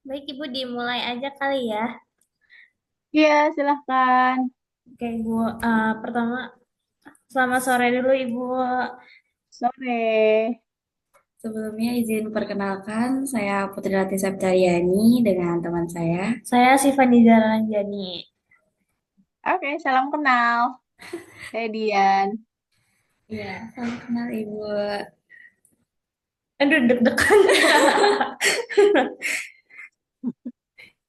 Baik, Ibu dimulai aja kali ya. Iya, silahkan. Oke, Ibu. Pertama, selamat sore dulu, Ibu. Sore. Sebelumnya izin perkenalkan, saya Putri Rati Septiani dengan teman saya. Saya Sifani Zaranjani. Oke, salam kenal. Saya Dian. Iya, salam kenal Ibu. Aduh, deg-degan.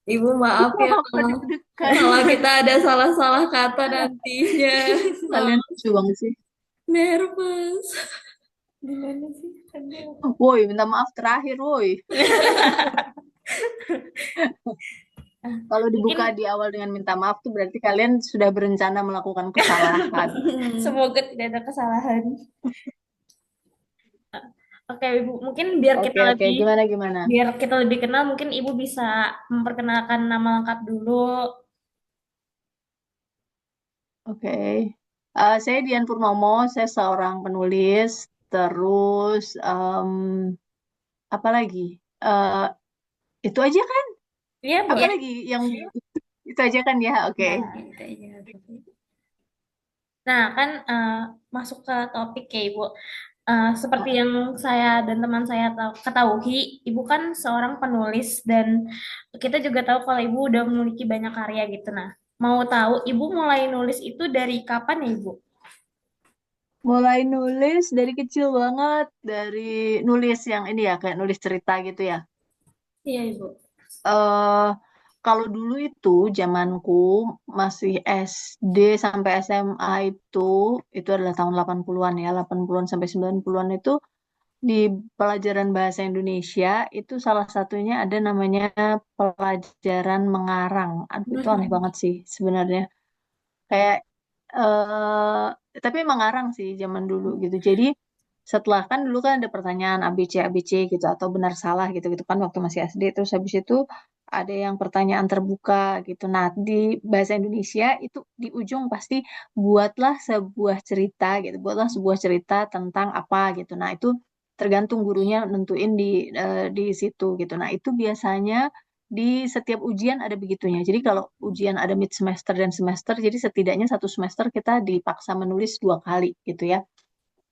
Ibu maaf ya Kenapa kalau deg-degan? kalau kita ada salah-salah kata nantinya. Kalian Soalnya lucu banget sih. nervous. Gimana sih? Aduh. Woi, minta maaf terakhir, woi. Ah, Kalau dibuka mungkin di awal dengan minta maaf tuh berarti kalian sudah berencana melakukan kesalahan. semoga tidak ada kesalahan. Oke, Ibu, mungkin biar kita Oke, oke. lebih Gimana, gimana? biar kita lebih kenal, mungkin Ibu bisa memperkenalkan nama lengkap dulu. Oke. Saya Dian Purnomo, saya seorang penulis. Terus, apa lagi? Eh, itu aja kan? Iya, Bu. Apa Ya. lagi yang itu aja kan ya? Oke. Ya, itu aja. Nah, kan masuk ke topik ya, Ibu. Seperti Ah, yang saya dan teman saya ketahui, Ibu kan seorang penulis dan kita juga tahu kalau Ibu udah memiliki banyak karya gitu. Nah, mau tahu Ibu mulai nulis itu dari kapan ya, Ibu? mulai nulis dari kecil banget, dari nulis yang ini ya, kayak nulis cerita gitu ya. Iya, Ibu. eh Kalau dulu itu zamanku masih SD sampai SMA itu adalah tahun 80-an ya, 80-an sampai 90-an itu di pelajaran bahasa Indonesia itu salah satunya ada namanya pelajaran mengarang. Aduh, itu aneh banget sih sebenarnya. Kayak tapi emang ngarang sih zaman dulu gitu. Jadi setelah kan dulu kan ada pertanyaan ABC gitu atau benar salah gitu gitu kan waktu masih SD, terus habis itu ada yang pertanyaan terbuka gitu. Nah, di bahasa Indonesia itu di ujung pasti buatlah sebuah cerita gitu. Buatlah sebuah cerita tentang apa gitu. Nah, itu tergantung gurunya nentuin di situ gitu. Nah, itu biasanya di setiap ujian ada begitunya. Jadi kalau ujian ada mid semester dan semester, jadi setidaknya satu semester kita dipaksa menulis 2 kali gitu ya.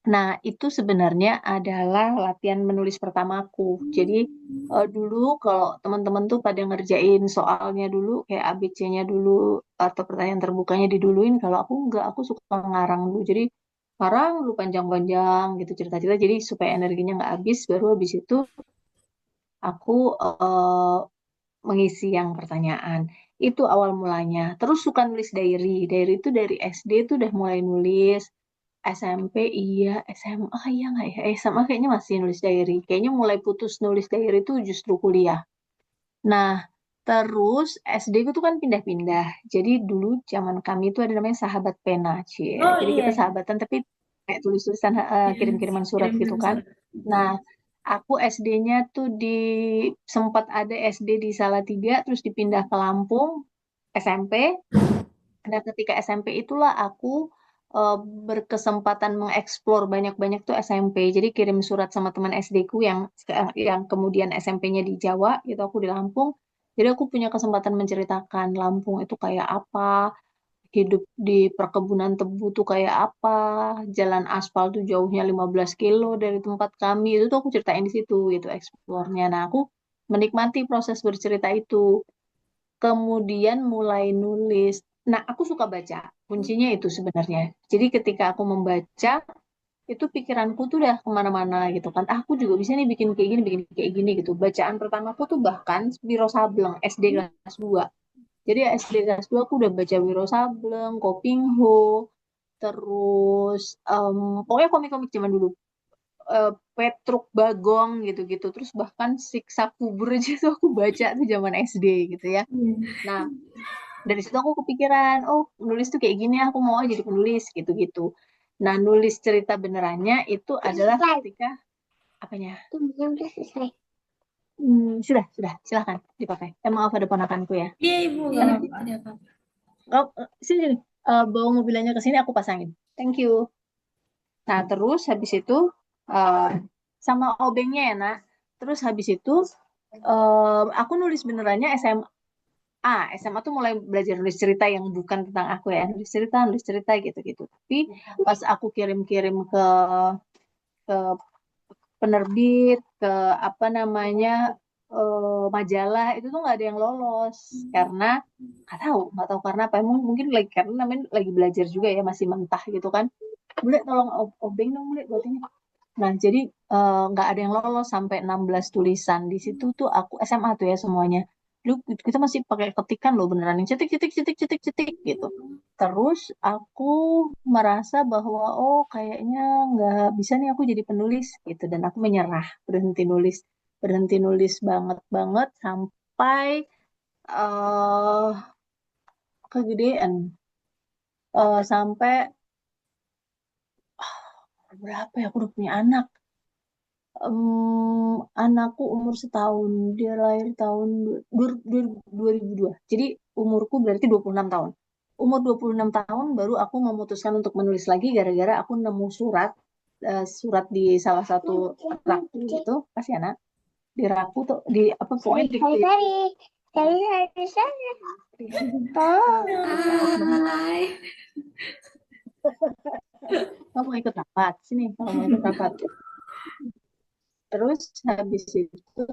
Nah, itu sebenarnya adalah latihan menulis pertamaku. Jadi dulu kalau teman-teman tuh pada ngerjain soalnya dulu kayak ABC-nya dulu atau pertanyaan terbukanya diduluin, kalau aku enggak, aku suka ngarang dulu. Jadi ngarang dulu panjang-panjang gitu cerita-cerita. Jadi supaya energinya nggak habis, baru habis itu aku mengisi yang pertanyaan. Itu awal mulanya. Terus suka nulis diary. Diary itu dari SD itu udah mulai nulis. SMP iya, SMA iya nggak ya? SMA kayaknya masih nulis diary. Kayaknya mulai putus nulis diary itu justru kuliah. Nah, terus SD itu kan pindah-pindah. Jadi dulu zaman kami itu ada namanya sahabat pena, cie. Oh Jadi kita iya, sahabatan tapi kayak tulis-tulisan, iya, kirim-kiriman surat gitu kirim-kirim kan. surat. Nah, aku SD-nya tuh sempat ada SD di Salatiga, terus dipindah ke Lampung, SMP. Nah, ketika SMP itulah aku eh, berkesempatan mengeksplor banyak-banyak tuh SMP. Jadi kirim surat sama teman SD ku yang kemudian SMP-nya di Jawa, gitu aku di Lampung. Jadi aku punya kesempatan menceritakan Lampung itu kayak apa, hidup di perkebunan tebu tuh kayak apa, jalan aspal tuh jauhnya 15 kilo dari tempat kami. Itu tuh aku ceritain di situ gitu eksplornya. Nah, aku menikmati proses bercerita itu. Kemudian mulai nulis. Nah, aku suka baca. Kuncinya itu sebenarnya. Jadi ketika aku membaca, itu pikiranku tuh udah kemana-mana gitu kan. Ah, aku juga bisa nih bikin kayak gini gitu. Bacaan pertamaku tuh bahkan Wiro Sableng, SD kelas 2. Jadi SD kelas 2 aku udah baca Wiro Sableng, Kopingho, terus pokoknya komik-komik zaman dulu. Petruk Bagong gitu-gitu. Terus bahkan Siksa Kubur aja tuh aku baca tuh zaman SD gitu ya. Iya. Nah, dari situ aku kepikiran, oh nulis tuh kayak gini, aku mau jadi penulis gitu-gitu. Nah, nulis cerita benerannya itu adalah ketika apanya? Sudah, silahkan dipakai. Maaf ada ponakanku ya. Iya ibu, nggak Anak, apa-apa. Ada apa-apa. sini, sini. Bawa mobilannya ke sini, aku pasangin. Thank you. Nah, terus habis itu eh, sama obengnya ya, nak. Terus habis itu aku nulis benerannya SMA. SMA tuh mulai belajar nulis cerita yang bukan tentang aku ya. Nulis cerita gitu-gitu. Tapi pas aku kirim-kirim ke penerbit, ke apa namanya majalah itu tuh nggak ada yang lolos karena nggak tahu karena apa. Emang mungkin lagi karena namanya lagi belajar juga ya masih mentah gitu kan. Boleh tolong obeng dong, boleh buat ini. Nah, jadi nggak ada yang lolos sampai 16 tulisan. Di situ tuh aku SMA tuh ya semuanya. Dulu kita masih pakai ketikan loh beneran yang cetik cetik cetik cetik cetik gitu. Terus aku merasa bahwa oh kayaknya nggak bisa nih aku jadi penulis gitu dan aku menyerah berhenti nulis banget banget sampai eh kegedean. Sampai berapa ya aku udah punya anak. Anakku umur setahun, dia lahir tahun 2002. Jadi umurku berarti 26 tahun. Umur 26 tahun baru aku memutuskan untuk menulis lagi gara-gara aku nemu surat di salah satu raku gitu, kasih anak, di raku tuh di apa pokoknya di Hai. kamu mau ikut rapat sini, kamu mau ikut rapat. Terus habis itu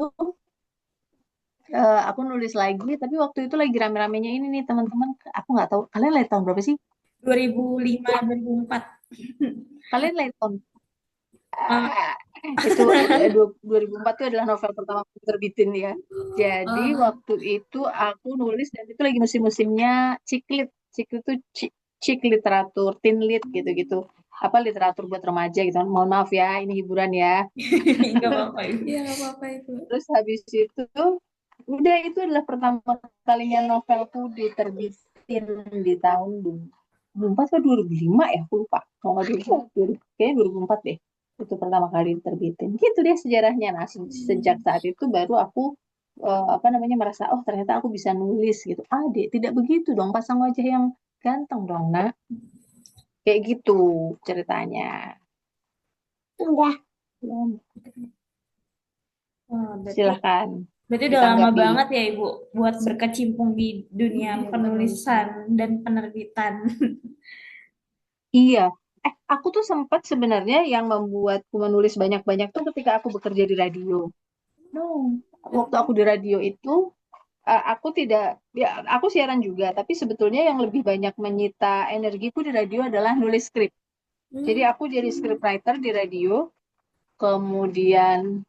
aku nulis lagi, tapi waktu itu lagi rame-ramenya ini nih teman-teman. Aku nggak tahu kalian lahir tahun berapa sih? 2005, 2004. Kalian lahir tahun Ah, itu 2004 itu adalah novel pertama aku terbitin ya. Jadi waktu itu aku nulis dan itu lagi musim-musimnya ciklit. Ciklit tuh cik literatur, teen lit gitu-gitu. Apa literatur buat remaja gitu. Mohon maaf ya, ini hiburan ya. nggak apa-apa ibu. Iya, nggak apa-apa itu. Terus habis itu udah itu adalah pertama kalinya novelku diterbitin di tahun 2004 atau 2005 ya, aku lupa. Kalau nggak 2000, kayaknya 2004 deh. Itu pertama kali diterbitin. Gitu deh sejarahnya. Nah, sejak saat itu baru aku apa namanya merasa oh ternyata aku bisa nulis gitu. Dek, tidak begitu dong. Pasang wajah yang ganteng dong, nak. Kayak gitu ceritanya. Udah. Wah, berarti Silahkan berarti udah lama ditanggapi. banget ya ibu buat berkecimpung di dunia penulisan dan penerbitan. Iya, aku tuh sempat sebenarnya yang membuatku menulis banyak-banyak tuh ketika aku bekerja di radio. No, waktu aku di radio itu, aku tidak, ya aku siaran juga, tapi sebetulnya yang lebih banyak menyita energiku di radio adalah nulis skrip. Jadi aku jadi scriptwriter di radio, kemudian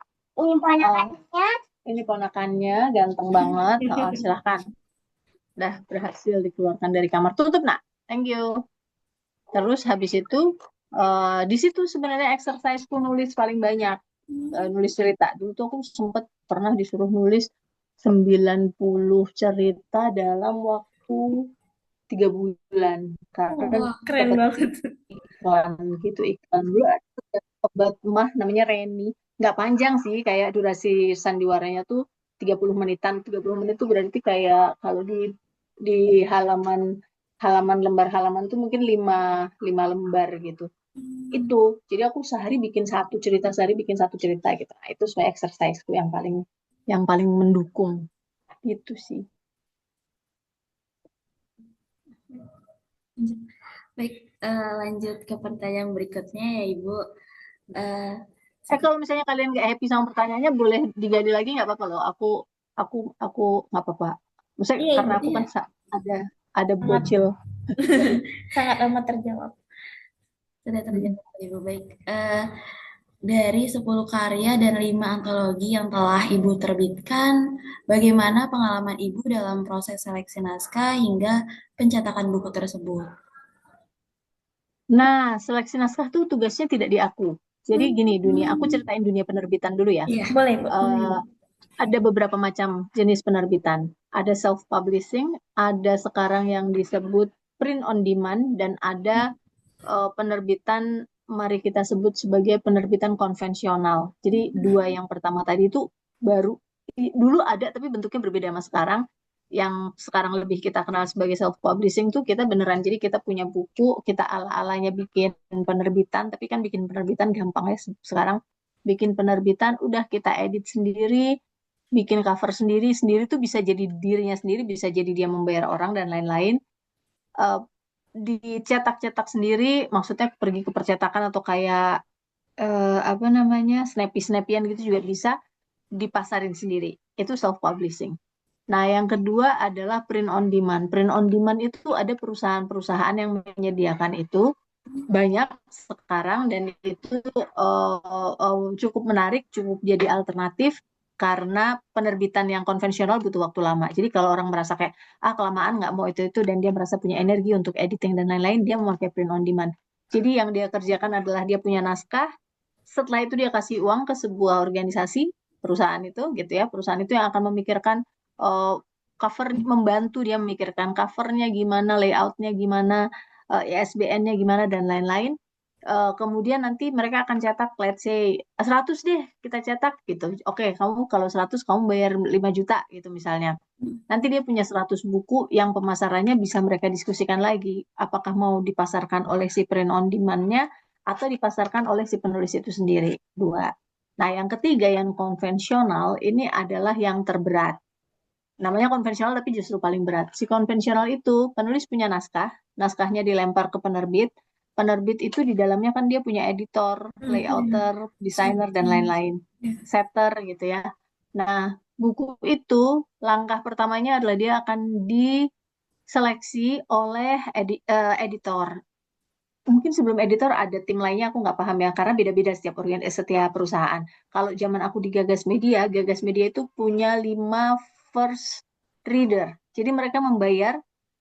ini ponakannya ganteng banget. Silahkan, udah berhasil dikeluarkan dari kamar. Tutup, nak. Thank you. Terus habis itu di situ sebenarnya exerciseku nulis paling banyak. Nulis cerita. Dulu tuh aku sempet pernah disuruh nulis 90 cerita dalam waktu 3 bulan. Karena Wah, keren dapat banget. iklan gitu. Iklan dulu ada obat mah namanya Reni. Nggak panjang sih, kayak durasi sandiwaranya tuh 30 menitan. 30 menit tuh berarti kayak kalau di halaman halaman lembar halaman tuh mungkin lima lembar gitu. Itu jadi aku sehari bikin satu cerita gitu. Nah, itu sebagai exerciseku yang paling mendukung itu sih. Baik, lanjut ke pertanyaan berikutnya ya Ibu. Eh, Kalau misalnya kalian nggak happy sama pertanyaannya boleh digali lagi nggak apa-apa loh. Aku nggak apa-apa. Maksudnya Iya karena ibu, aku iya, kan ada sangat bocil. sangat amat terjawab. sudah Hmm. terjawab Ibu. Baik, dari 10 karya dan 5 antologi yang telah Ibu terbitkan, bagaimana pengalaman Ibu dalam proses seleksi naskah hingga pencetakan buku tersebut? Nah, seleksi naskah tuh tugasnya tidak di aku. Jadi gini, aku ceritain dunia penerbitan dulu ya. Iya, Boleh ibu. Eh, ada beberapa macam jenis penerbitan. Ada self-publishing, ada sekarang yang disebut print on demand, dan ada penerbitan mari kita sebut sebagai penerbitan konvensional. Jadi dua yang pertama tadi itu baru dulu ada tapi bentuknya berbeda sama sekarang. Yang sekarang lebih kita kenal sebagai self publishing tuh kita beneran jadi kita punya buku, kita ala-alanya bikin penerbitan, tapi kan bikin penerbitan gampang ya sekarang. Bikin penerbitan udah kita edit sendiri, bikin cover sendiri, sendiri tuh bisa jadi dirinya sendiri, bisa jadi dia membayar orang dan lain-lain. Eh, Dicetak-cetak sendiri, maksudnya pergi ke percetakan atau kayak apa namanya, snappy-snappyan gitu juga bisa dipasarin sendiri. Itu self publishing. Nah, yang kedua adalah print on demand. Print on demand itu ada perusahaan-perusahaan yang menyediakan itu banyak sekarang dan itu cukup menarik, cukup jadi alternatif karena penerbitan yang konvensional butuh waktu lama. Jadi kalau orang merasa kayak kelamaan nggak mau itu dan dia merasa punya energi untuk editing dan lain-lain, dia memakai print on demand. Jadi yang dia kerjakan adalah dia punya naskah, setelah itu dia kasih uang ke sebuah organisasi perusahaan itu gitu ya, perusahaan itu yang akan memikirkan uh, cover, membantu dia memikirkan covernya gimana, layoutnya gimana, ISBN-nya gimana dan lain-lain. Kemudian nanti mereka akan cetak, let's say 100 deh kita cetak gitu. Oke, kamu kalau 100 kamu bayar 5 juta gitu misalnya. Nanti dia punya 100 buku yang pemasarannya bisa mereka diskusikan lagi. Apakah mau dipasarkan oleh si print on demand-nya atau dipasarkan oleh si penulis itu sendiri. Dua. Nah, yang ketiga yang konvensional ini adalah yang terberat. Namanya konvensional tapi justru paling berat. Si konvensional itu penulis punya naskah, naskahnya dilempar ke penerbit. Penerbit itu di dalamnya kan dia punya editor, layouter, desainer dan lain-lain, setter gitu ya. Nah, buku itu langkah pertamanya adalah dia akan diseleksi oleh editor. Mungkin sebelum editor ada tim lainnya aku nggak paham ya karena beda-beda setiap perusahaan. Kalau zaman aku di Gagas Media itu punya 5 first reader. Jadi mereka membayar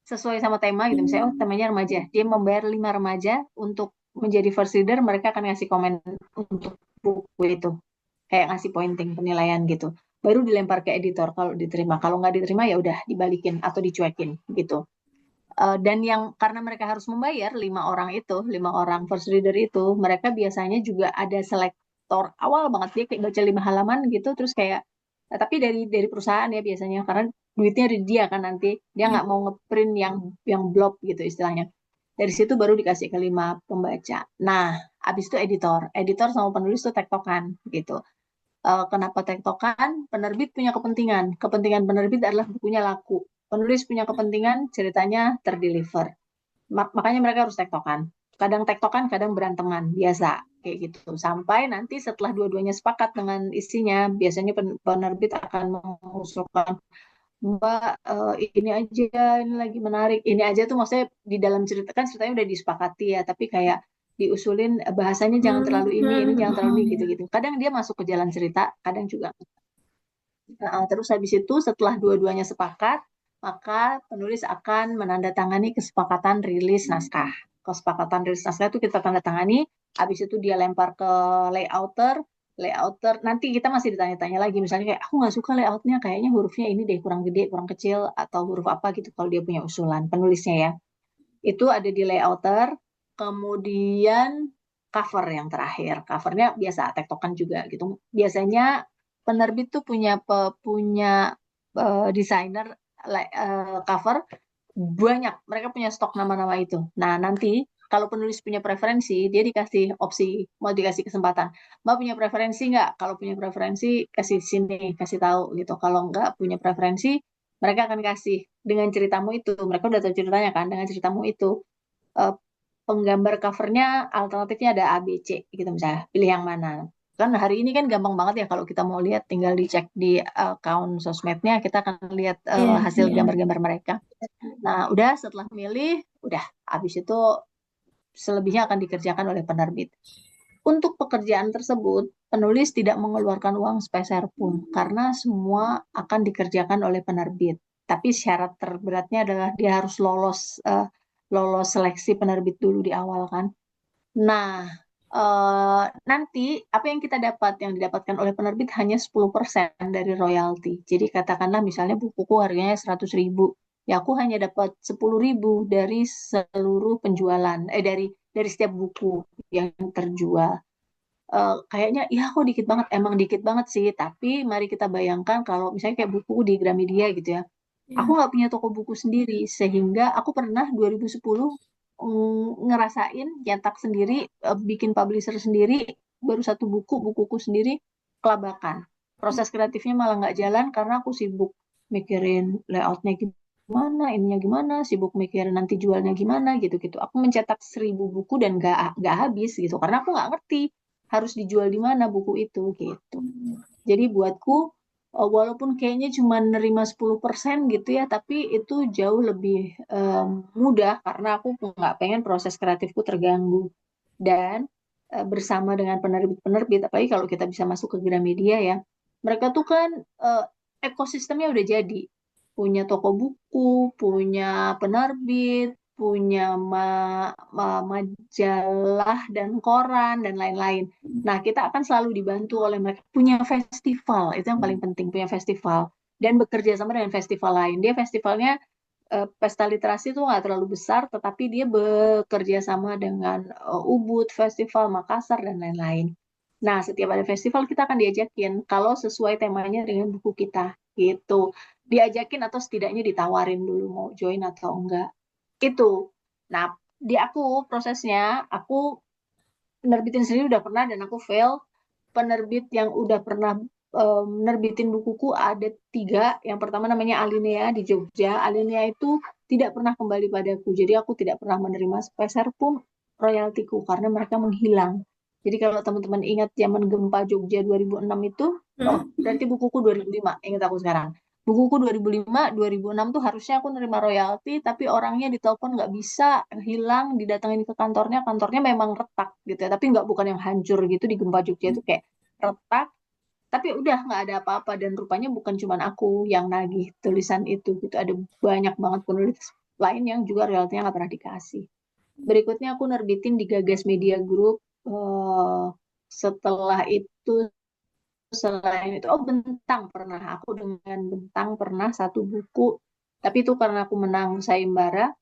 sesuai sama tema gitu. Misalnya temanya remaja, dia membayar 5 remaja untuk menjadi first reader. Mereka akan ngasih komen untuk buku itu, kayak ngasih pointing penilaian gitu. Baru dilempar ke editor kalau diterima. Kalau nggak diterima ya udah dibalikin atau dicuekin gitu. Dan yang karena mereka harus membayar 5 orang itu, 5 orang first reader itu, mereka biasanya juga ada selektor awal banget dia kayak baca 5 halaman gitu, terus kayak tapi dari perusahaan ya biasanya karena duitnya dari dia kan nanti dia nggak mau ngeprint yang blob gitu istilahnya. Dari situ baru dikasih ke 5 pembaca. Nah, abis itu editor sama penulis tuh tektokan gitu. Kenapa tektokan? Penerbit punya kepentingan. Kepentingan penerbit adalah bukunya laku. Penulis punya kepentingan ceritanya terdeliver. Makanya mereka harus tektokan. Kadang tektokan, kadang beranteman. Biasa. Kayak gitu. Sampai nanti setelah dua-duanya sepakat dengan isinya, biasanya penerbit akan mengusulkan, Mbak, ini aja, ini lagi menarik. Ini aja tuh maksudnya di dalam cerita, kan ceritanya udah disepakati ya, tapi kayak diusulin bahasanya jangan terlalu ini jangan terlalu ini, gitu-gitu. Kadang dia masuk ke jalan cerita, kadang juga. Terus habis itu setelah dua-duanya sepakat, maka penulis akan menandatangani kesepakatan rilis naskah. Kesepakatan rilis naskah itu kita tanda tangani, habis itu dia lempar ke layouter, layouter nanti kita masih ditanya-tanya lagi, misalnya kayak aku nggak suka layoutnya, kayaknya hurufnya ini deh kurang gede, kurang kecil, atau huruf apa gitu kalau dia punya usulan penulisnya ya. Itu ada di layouter, kemudian cover yang terakhir. Covernya biasa tektokan juga gitu. Biasanya penerbit tuh punya desainer cover banyak. Mereka punya stok nama-nama itu. Nah, nanti kalau penulis punya preferensi, dia dikasih opsi, mau dikasih kesempatan. Mau punya preferensi nggak? Kalau punya preferensi, kasih sini, kasih tahu gitu. Kalau nggak punya preferensi, mereka akan kasih dengan ceritamu itu. Mereka udah tahu ceritanya kan, dengan ceritamu itu. eh, Penggambar covernya alternatifnya ada A, B, C gitu misalnya. Pilih yang mana. Kan hari ini kan gampang banget ya kalau kita mau lihat tinggal dicek di account sosmednya kita akan lihat Iya, hasil iya. gambar-gambar mereka. Nah, udah setelah milih, udah habis itu selebihnya akan dikerjakan oleh penerbit. Untuk pekerjaan tersebut, penulis tidak mengeluarkan uang sepeser pun karena semua akan dikerjakan oleh penerbit. Tapi syarat terberatnya adalah dia harus lolos seleksi penerbit dulu di awal kan. Nah, nanti apa yang kita dapat, yang didapatkan oleh penerbit hanya 10% dari royalti. Jadi katakanlah misalnya bukuku harganya 100.000, ya aku hanya dapat 10.000 dari seluruh penjualan, dari setiap buku yang terjual. kayaknya ya kok dikit banget, emang dikit banget sih. Tapi mari kita bayangkan kalau misalnya kayak buku di Gramedia gitu ya. Aku Ya. nggak punya toko buku sendiri, sehingga aku pernah 2010 ngerasain nyetak sendiri, bikin publisher sendiri, baru satu buku, bukuku sendiri kelabakan. Proses kreatifnya malah nggak jalan karena aku sibuk mikirin layoutnya gimana, ininya gimana, sibuk mikirin nanti jualnya gimana gitu-gitu. Aku mencetak 1.000 buku dan nggak habis gitu, karena aku nggak ngerti harus dijual di mana buku itu gitu. Jadi buatku, walaupun kayaknya cuma nerima 10% gitu ya, tapi itu jauh lebih mudah karena aku nggak pengen proses kreatifku terganggu. Dan bersama dengan penerbit-penerbit, apalagi kalau kita bisa masuk ke Gramedia ya, mereka tuh kan eh, ekosistemnya udah jadi. Punya toko buku, punya penerbit, punya majalah dan koran dan lain-lain. Nah, kita akan selalu dibantu oleh mereka. Punya festival, itu yang paling penting, punya festival. Dan bekerja sama dengan festival lain. Dia festivalnya, pesta literasi itu nggak terlalu besar, tetapi dia bekerja sama dengan Ubud, Festival Makassar, dan lain-lain. Nah, setiap ada festival kita akan diajakin kalau sesuai temanya dengan buku kita. Gitu. Diajakin atau setidaknya ditawarin dulu mau join atau enggak. Itu. Nah, di aku prosesnya, aku nerbitin sendiri udah pernah dan aku fail. Penerbit yang udah pernah nerbitin bukuku ada 3. Yang pertama namanya Alinea di Jogja. Alinea itu tidak pernah kembali padaku. Jadi aku tidak pernah menerima sepeser pun royaltiku karena mereka menghilang. Jadi kalau teman-teman ingat zaman gempa Jogja 2006 itu, oh berarti bukuku 2005, ingat aku sekarang. Bukuku 2005, 2006 tuh harusnya aku nerima royalti, tapi orangnya ditelepon nggak bisa, hilang, didatengin ke kantornya, kantornya memang retak gitu ya, tapi nggak, bukan yang hancur gitu di gempa Jogja itu kayak retak, tapi udah nggak ada apa-apa dan rupanya bukan cuma aku yang nagih tulisan itu gitu, ada banyak banget penulis lain yang juga royaltinya nggak pernah dikasih. Berikutnya aku nerbitin di Gagas Media Group. Setelah itu, selain itu, oh Bentang pernah. Aku dengan Bentang pernah satu buku. Tapi itu karena aku menang sayembara.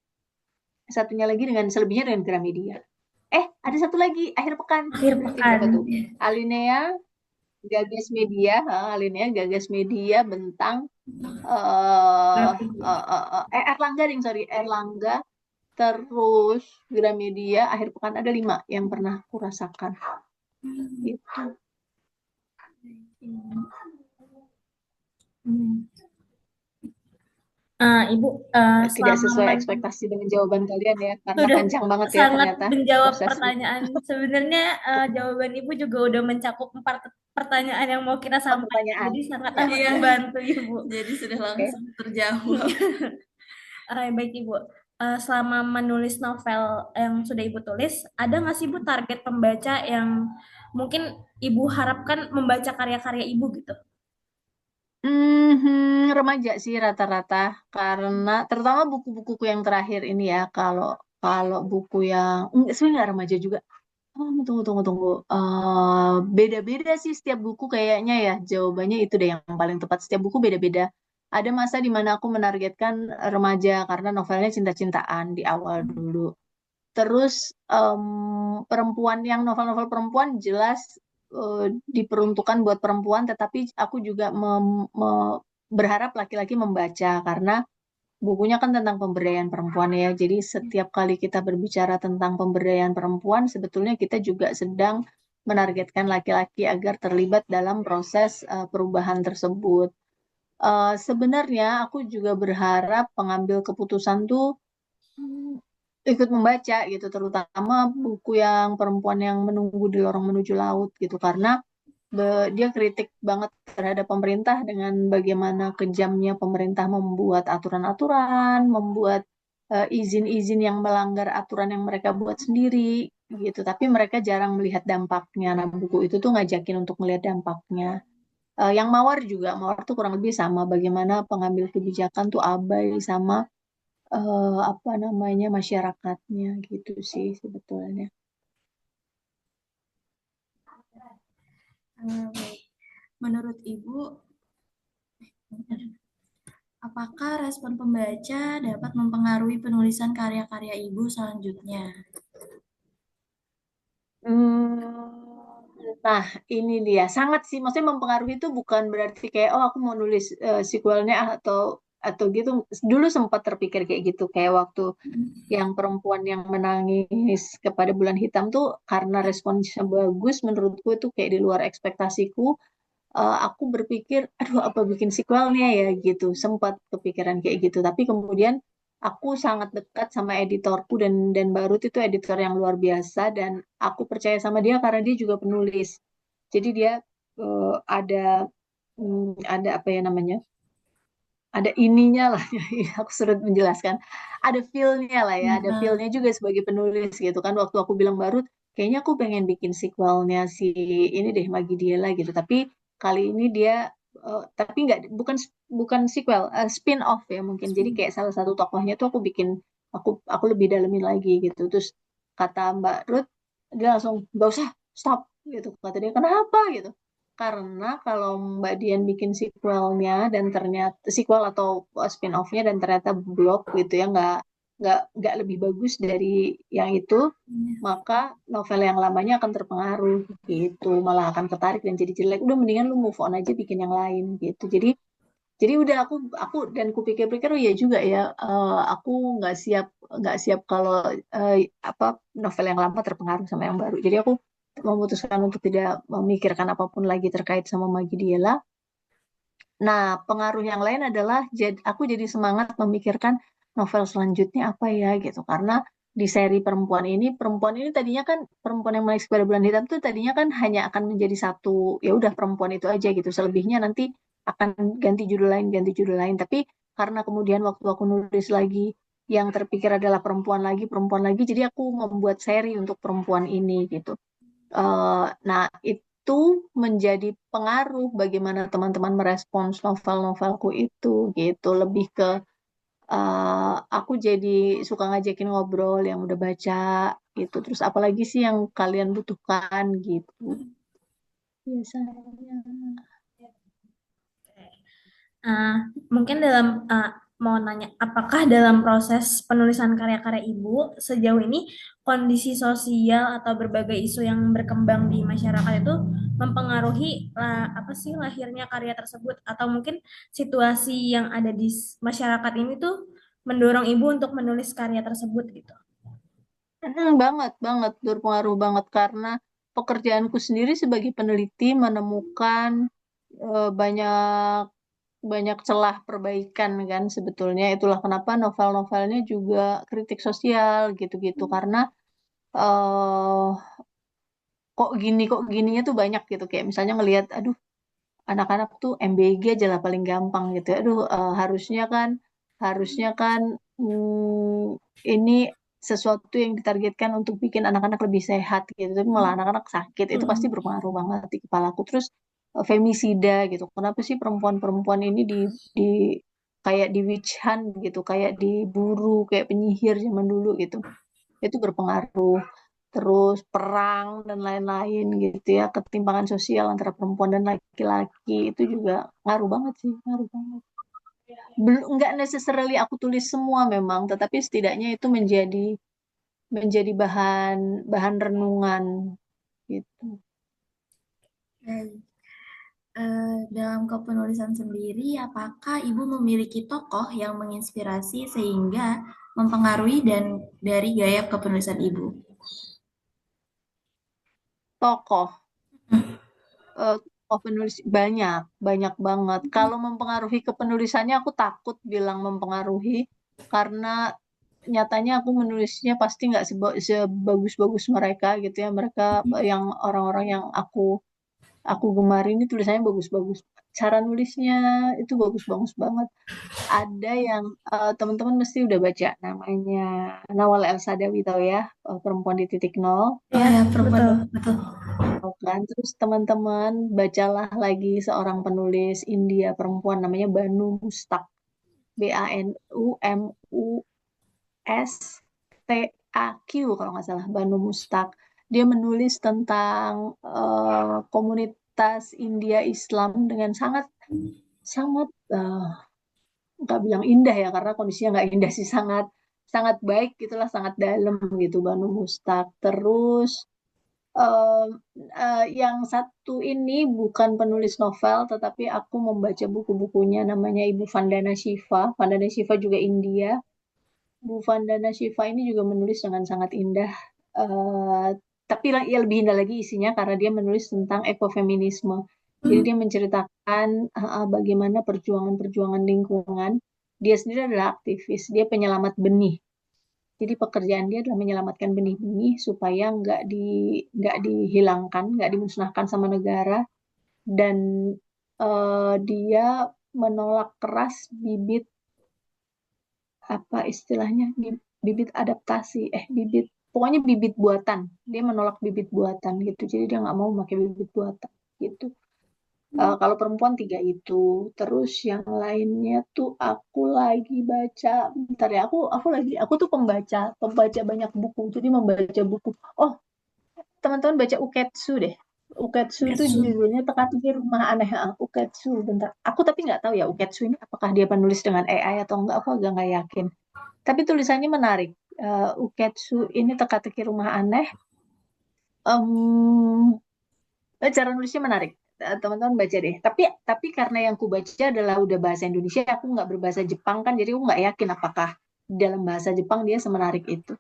Satunya lagi dengan selebihnya dengan Gramedia. Ada satu lagi akhir pekan. Akhir Berarti pekan. berapa tuh? Alinea, Gagas Media, Alinea, Gagas Media, Bentang, Berarti. Erlangga, ding, sorry, Erlangga, terus Gramedia, akhir pekan ada 5 yang pernah aku rasakan. Gitu. Hmm. Ibu, Tidak selama sesuai ekspektasi dengan jawaban kalian ya, karena sudah panjang banget ya sangat ternyata menjawab prosesnya. pertanyaan. Sebenarnya jawaban Ibu juga udah mencakup 4 pertanyaan yang mau kita Oh, sampaikan. pertanyaan. Jadi sangat Ya, amat Iya, membantu Ibu. jadi sudah oke. langsung terjawab. Baik Ibu, selama menulis novel yang sudah Ibu tulis, ada nggak sih Ibu target pembaca yang mungkin Ibu harapkan membaca karya-karya Ibu gitu? Remaja sih rata-rata, karena terutama buku-bukuku yang terakhir ini ya, kalau kalau buku yang sebenarnya nggak remaja juga. Oh, tunggu, tunggu, tunggu. Beda-beda sih setiap buku kayaknya ya. Jawabannya itu deh yang paling tepat. Setiap buku beda-beda. Ada masa di mana aku menargetkan remaja karena novelnya cinta-cintaan di awal dulu. Terus perempuan, yang novel-novel perempuan jelas diperuntukkan buat perempuan, tetapi aku juga berharap laki-laki membaca karena bukunya kan tentang pemberdayaan perempuan ya. Jadi setiap kali kita berbicara tentang pemberdayaan perempuan, sebetulnya kita juga sedang menargetkan laki-laki agar terlibat dalam proses perubahan tersebut. Sebenarnya aku juga berharap pengambil keputusan tuh ikut membaca gitu, terutama buku yang perempuan yang menunggu di lorong menuju laut gitu, karena dia kritik banget terhadap pemerintah dengan bagaimana kejamnya pemerintah membuat aturan-aturan, membuat izin-izin yang melanggar aturan yang mereka buat sendiri gitu. Tapi mereka jarang melihat dampaknya. Nah, buku itu tuh ngajakin untuk melihat dampaknya. Yang Mawar juga, Mawar tuh kurang lebih sama, bagaimana pengambil kebijakan tuh abai sama apa namanya masyarakatnya gitu sih sebetulnya. Baik. Menurut Ibu, apakah respon pembaca dapat mempengaruhi penulisan karya-karya Ibu selanjutnya? Hmm, Nah, ini dia sangat sih, maksudnya mempengaruhi itu bukan berarti kayak oh aku mau nulis sequelnya atau gitu. Dulu sempat terpikir kayak gitu, kayak waktu yang perempuan yang menangis kepada bulan hitam tuh karena responsnya bagus, menurutku itu kayak di luar ekspektasiku. Aku berpikir, aduh apa bikin sequelnya ya gitu. Sempat kepikiran kayak gitu, tapi kemudian aku sangat dekat sama editorku dan Barut itu editor yang luar biasa dan aku percaya sama dia karena dia juga penulis. Jadi dia ada ada apa ya namanya? Ada ininya lah, aku sulit menjelaskan. Ada feel-nya lah ya, ada Nah, feel-nya juga sebagai penulis gitu kan. Waktu aku bilang Barut, kayaknya aku pengen bikin sequelnya si ini deh Maggie Diela gitu. Tapi kali ini dia tapi nggak bukan bukan sequel, spin-off ya mungkin. Jadi kayak salah satu tokohnya tuh aku lebih dalemin lagi gitu. Terus kata Mbak Ruth, dia langsung nggak usah stop gitu. Kata dia kenapa gitu. Karena kalau Mbak Dian bikin sequelnya dan ternyata sequel atau spin-off-nya dan ternyata blok gitu ya nggak lebih bagus dari yang itu, maka novel yang lamanya akan terpengaruh gitu, malah akan ketarik dan jadi jelek. Udah mendingan lu move on aja bikin yang lain gitu. Jadi udah aku dan kupikir-pikir oh iya juga ya, aku nggak siap kalau eh, apa novel yang lama terpengaruh sama yang baru. Jadi aku memutuskan untuk tidak memikirkan apapun lagi terkait sama Maggie Diela. Nah, pengaruh yang lain adalah aku jadi semangat memikirkan novel selanjutnya apa ya gitu. Karena di seri perempuan ini tadinya kan perempuan yang menangis pada bulan hitam tuh tadinya kan hanya akan menjadi satu, ya udah perempuan itu aja gitu. Selebihnya nanti akan ganti judul lain. Tapi karena kemudian waktu aku nulis lagi yang terpikir adalah perempuan lagi, jadi aku membuat seri untuk perempuan ini gitu. Nah, itu menjadi pengaruh bagaimana teman-teman merespons novel-novelku itu gitu. Lebih ke aku jadi suka ngajakin ngobrol yang udah baca gitu. Terus apalagi sih yang kalian butuhkan gitu. Biasanya. Ah, mungkin mau nanya, apakah dalam proses penulisan karya-karya Ibu sejauh ini kondisi sosial atau berbagai isu yang berkembang di masyarakat itu mempengaruhi apa sih lahirnya karya tersebut atau mungkin situasi yang ada di masyarakat ini tuh mendorong Ibu untuk menulis karya tersebut gitu. Banget, banget, berpengaruh banget karena pekerjaanku sendiri sebagai peneliti menemukan banyak banyak celah perbaikan kan sebetulnya. Itulah kenapa novel-novelnya juga kritik sosial gitu-gitu karena eh kok gininya tuh banyak gitu kayak misalnya ngelihat aduh anak-anak tuh MBG aja lah paling gampang gitu. Aduh harusnya kan ini sesuatu yang ditargetkan untuk bikin anak-anak lebih sehat gitu. Tapi malah anak-anak sakit. Itu pasti Mm-mm. berpengaruh banget di kepalaku. Terus femisida gitu. Kenapa sih perempuan-perempuan ini di kayak di witch hunt gitu, kayak diburu kayak penyihir zaman dulu gitu. Itu berpengaruh. Terus perang dan lain-lain gitu ya, ketimpangan sosial antara perempuan dan laki-laki itu juga ngaruh banget sih, ngaruh banget. Belum nggak necessarily aku tulis semua memang, tetapi setidaknya itu menjadi menjadi bahan bahan renungan gitu. baik. Dalam kepenulisan sendiri, apakah Ibu memiliki tokoh yang menginspirasi sehingga mempengaruhi dan dari gaya kepenulisan Ibu? Tokoh, tokoh penulis banyak, banyak banget. Kalau mempengaruhi kepenulisannya aku takut bilang mempengaruhi karena nyatanya aku menulisnya pasti nggak sebagus-bagus mereka gitu ya. Mereka yang orang-orang yang aku gemari ini tulisannya bagus-bagus. Cara nulisnya itu bagus-bagus banget. Ada yang teman-teman mesti udah baca namanya Nawal El Sadawi tahu ya, perempuan di titik nol. Oh Ya, ya, perempuan betul. betul. Tahu kan? Terus teman-teman bacalah lagi seorang penulis India perempuan namanya Banu Mustak. Banu Mustaq kalau nggak salah, Banu Mustak. Dia menulis tentang komunitas India Islam dengan sangat sangat nggak bilang indah ya karena kondisinya nggak indah sih, sangat sangat baik gitulah, sangat dalam gitu Banu Mustak. Terus Em, yang satu ini bukan penulis novel, tetapi aku membaca buku-bukunya, namanya Ibu Vandana Shiva. Vandana Shiva juga India. Bu Vandana Shiva ini juga menulis dengan sangat indah. Eh, tapi ya lebih indah lagi isinya karena dia menulis tentang ekofeminisme. Jadi dia menceritakan bagaimana perjuangan-perjuangan lingkungan. Dia sendiri adalah aktivis, dia penyelamat benih. Jadi pekerjaan dia adalah menyelamatkan benih-benih supaya nggak dihilangkan, nggak dimusnahkan sama negara. Dan dia menolak keras bibit apa istilahnya bibit adaptasi bibit pokoknya bibit buatan, dia menolak bibit buatan gitu, jadi dia nggak mau pakai bibit buatan gitu. Kalau perempuan tiga itu, terus yang lainnya tuh aku lagi baca, bentar ya, aku tuh pembaca pembaca banyak buku, jadi membaca buku. Oh, teman-teman baca Uketsu deh. Uketsu itu Getsu. judulnya Teka-teki Rumah Aneh. Uketsu, bentar. Aku tapi nggak tahu ya Uketsu ini apakah dia penulis dengan AI atau enggak. Aku agak nggak yakin. Tapi tulisannya menarik. Uketsu ini Teka-teki Rumah Aneh. Em, Cara nulisnya menarik. Teman-teman baca deh. Tapi karena yang ku baca adalah udah bahasa Indonesia, aku nggak berbahasa Jepang kan, jadi aku nggak yakin apakah dalam bahasa Jepang dia semenarik itu.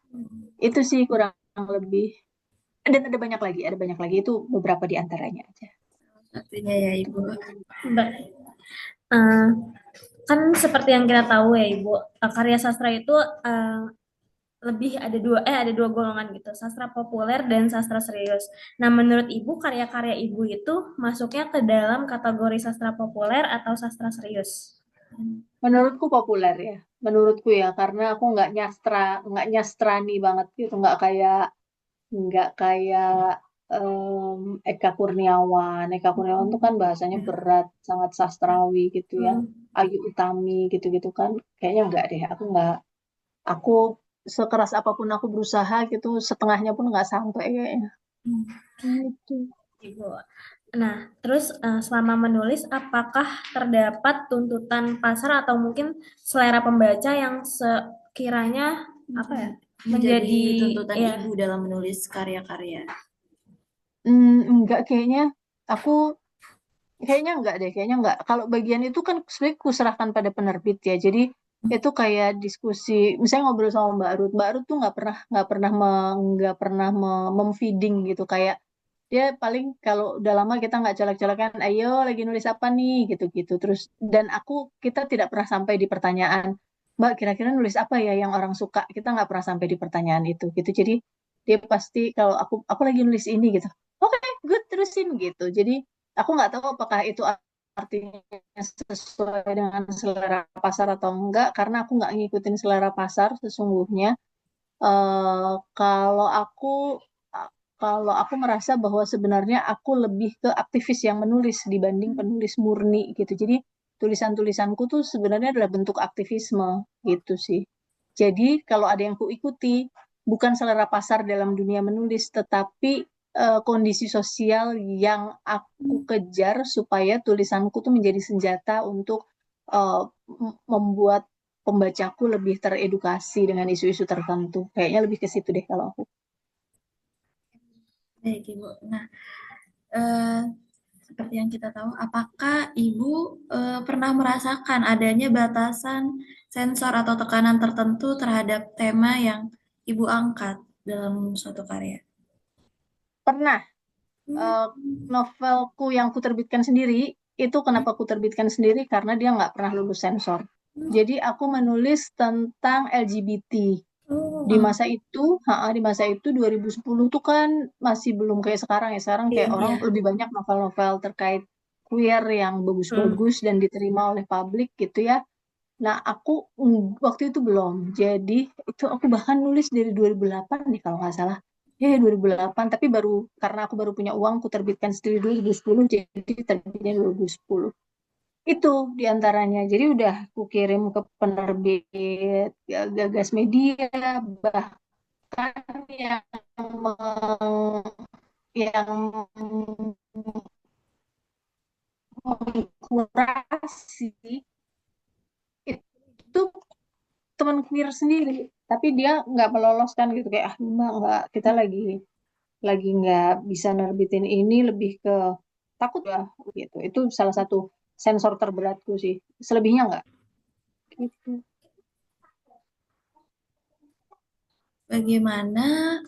Itu sih kurang lebih. Dan ada banyak lagi itu beberapa di antaranya aja. Satunya ya Ibu. Mbak, eh, kan seperti yang kita tahu ya Ibu, karya sastra itu eh, ada dua golongan gitu, sastra populer dan sastra serius. Nah, menurut Ibu karya-karya Ibu itu masuknya ke dalam kategori sastra populer atau sastra serius? Menurutku populer ya, menurutku ya, karena aku nggak nyastrani banget gitu, nggak kayak Eka Kurniawan. Eka Kurniawan tuh kan bahasanya berat, sangat sastrawi gitu ya. Hmm. Ayu Utami gitu-gitu kan, kayaknya nggak deh. Aku sekeras apapun aku berusaha gitu, setengahnya pun nggak sampai kayaknya. Gitu. Ibu. Nah, terus selama menulis, apakah terdapat tuntutan pasar atau mungkin selera pembaca yang sekiranya apa ya Menjadi menjadi tuntutan ya Ibu dalam menulis karya-karya. Enggak kayaknya. Aku Kayaknya enggak deh, kayaknya enggak. Kalau bagian itu kan sebenarnya kuserahkan pada penerbit ya. Jadi itu kayak diskusi, misalnya ngobrol sama Mbak Ruth tuh nggak pernah memfeeding gitu. Kayak dia paling kalau udah lama kita nggak colek-colekan, ayo lagi nulis apa nih gitu-gitu. Terus dan kita tidak pernah sampai di pertanyaan, Mbak kira-kira nulis apa ya yang orang suka. Kita nggak pernah sampai di pertanyaan itu gitu. Jadi dia pasti kalau aku lagi nulis ini gitu, oke, good, terusin gitu. Jadi aku nggak tahu apakah itu artinya sesuai dengan selera pasar atau enggak, karena aku nggak ngikutin selera pasar sesungguhnya. Eh, kalau aku kalau aku merasa bahwa sebenarnya aku lebih ke aktivis yang menulis dibanding penulis murni gitu. Jadi tulisan-tulisanku tuh sebenarnya adalah bentuk aktivisme gitu sih. Jadi kalau ada yang kuikuti, bukan selera pasar dalam dunia menulis, tetapi kondisi sosial yang aku kejar supaya tulisanku tuh menjadi senjata untuk eh, membuat pembacaku lebih teredukasi dengan isu-isu tertentu. Kayaknya lebih ke situ deh kalau aku. Baik Ibu. Nah, eh, seperti yang kita tahu, apakah Ibu pernah merasakan adanya batasan sensor atau tekanan tertentu terhadap tema yang Ibu angkat dalam suatu karya? Pernah. Hmm. eh, Novelku yang kuterbitkan sendiri, itu kenapa kuterbitkan sendiri? Karena dia nggak pernah lulus sensor. Jadi aku menulis tentang LGBT. Oh, Di masa itu 2010 tuh kan masih belum kayak sekarang ya. Sekarang kayak belum orang ya. lebih banyak novel-novel terkait queer yang hmm, bagus-bagus dan diterima oleh publik gitu ya. Nah, aku waktu itu belum. Jadi itu aku bahkan nulis dari 2008 nih kalau nggak salah. 2008, tapi karena aku baru punya uang, aku terbitkan sendiri 2010, jadi terbitnya 2010. Itu diantaranya. Jadi udah aku kirim ke penerbit Gagas Media, bahkan yang yang mengkurasi itu teman queer sendiri, tapi dia nggak meloloskan gitu, kayak ah mbak nggak, kita lagi lagi nggak bisa nerbitin ini, lebih ke takut ya gitu. Itu salah satu sensor terberatku sih. Selebihnya nggak. Gitu. Bagaimana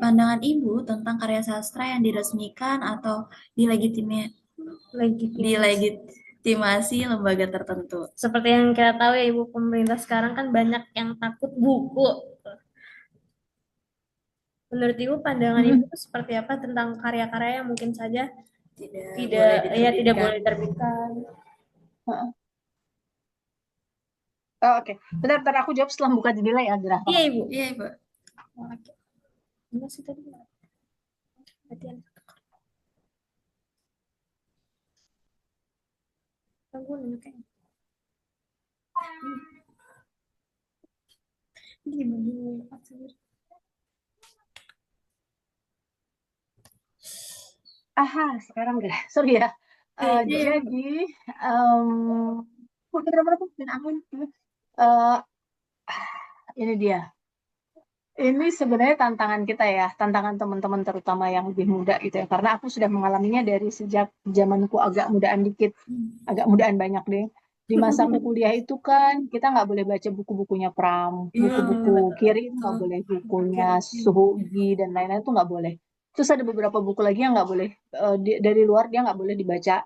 pandangan Ibu tentang karya sastra yang diresmikan atau Legitimasi. dilegitimasi lembaga tertentu? Seperti yang kita tahu ya Ibu, pemerintah sekarang kan banyak yang takut buku. Menurut Ibu, pandangan Ibu Mm-mm. tuh seperti apa tentang karya-karya yang mungkin saja Tidak tidak boleh tidak diterbitkan. boleh diterbitkan? Heeh. Oh, oke. Bentar, aku jawab setelah buka jendela ya, Gerah. Iya Ibu. Iya, Ibu. Oke. Enggak sih tadi. Latihan. Aku nanya kayak gimana? Aha, sekarang Gerah. Sorry ya. Iya, Ibu. Jadi, em bener-bener angin. Eh, ini dia. Ini sebenarnya tantangan kita ya, tantangan teman-teman terutama yang lebih muda gitu ya. Karena aku sudah mengalaminya dari sejak zamanku agak mudaan dikit, agak mudaan banyak deh. Di masa aku kuliah itu kan kita nggak boleh baca buku-bukunya Pram, Iya, buku-buku kiri itu betul. nggak boleh, bukunya Kira Suhugi dan lain-lain itu nggak boleh. Terus ada beberapa buku lagi yang nggak boleh, dari luar dia nggak boleh dibaca